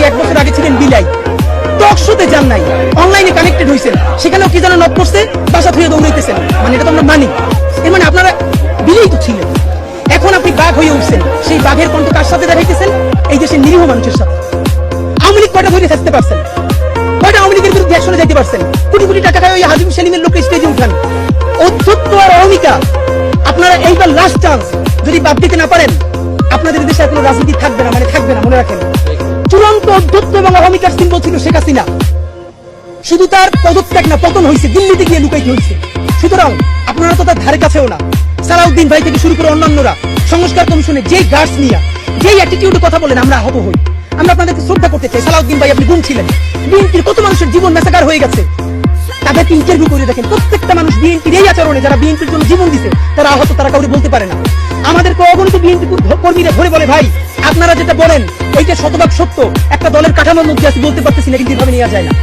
1 বছর আগে ছিলেন বিলাই, টক শোতে যান নাই, অনলাইনে কানেক্টেড হয়েছেন, সেখানেও কি যেন নক করছে, বাসা থেকে দৌড়াইতেছেন, মানে এটা তো আমরা মানি। এর মানে আপনারা বিলাই তো ছিলেন, এখন আপনি বাঘ হয়ে উঠছেন। সেই বাঘের কণ্ঠ কার সাথে দেখাইতেছেন? এই দেশের নিরীহ মানুষের সাথে। আওয়ামী লীগ কয়টা ধরে থাকতে পারছেন? কয়টা আওয়ামী লীগের বিরুদ্ধে অ্যাকশনে যাইতে পারছেন? কোটি কোটি টাকা খায় ওই হাজিম সেলিমের লোক স্টেজে উঠান। অধ্যত্ত আর অহমিকা, আপনারা এইবার লাস্ট চান্স, যদি বাদ দিতে না পারেন আপনাদের দেশে কোনো রাজনীতি থাকবে না, মানে থাকবে না, মনে রাখেন। চূড়ান্ত অধ্যত্ত এবং অহমিকার সিম্বল ছিল শেখ হাসিনা। শুধু তার পদত্যাগ না, পতন হয়েছে, দিল্লিতে গিয়ে লুকাইতে হয়েছে। সুতরাং আপনারা তো তার ধারে কাছেও না। সালাউদ্দিন ভাই থেকে শুরু করে অন্যান্যরা সংস্কার কমিশনে যেই গার্ডস নিয়ে, যেই অ্যাটিটিউডে কথা বলেন, আমরা আহত হই। আমরা আপনাদেরকে শ্রদ্ধা করতে চাই। সালাউদ্দিন ভাই, আপনি গুম ছিলেন। বিএনপির কত মানুষের জীবন মেসাকার হয়ে গেছে, তাদেরকে ইন্টারভিউ করে দেখেন। প্রত্যেকটা মানুষ বিএনপির এই আচরণে, যারা বিএনপির জন্য জীবন দিছে, তারা আহত, তারা কাউকে বলতে পারে না। আমাদেরকে অগণিত বিএনপি কর্মীরা ধরে বলে, ভাই আপনারা যেটা বলেন এইটা শতভাগ সত্য, একটা দলের কাঠামোর মধ্যে আছে, বলতে পারতেছি না, কিন্তু এভাবে নেওয়া যায় না।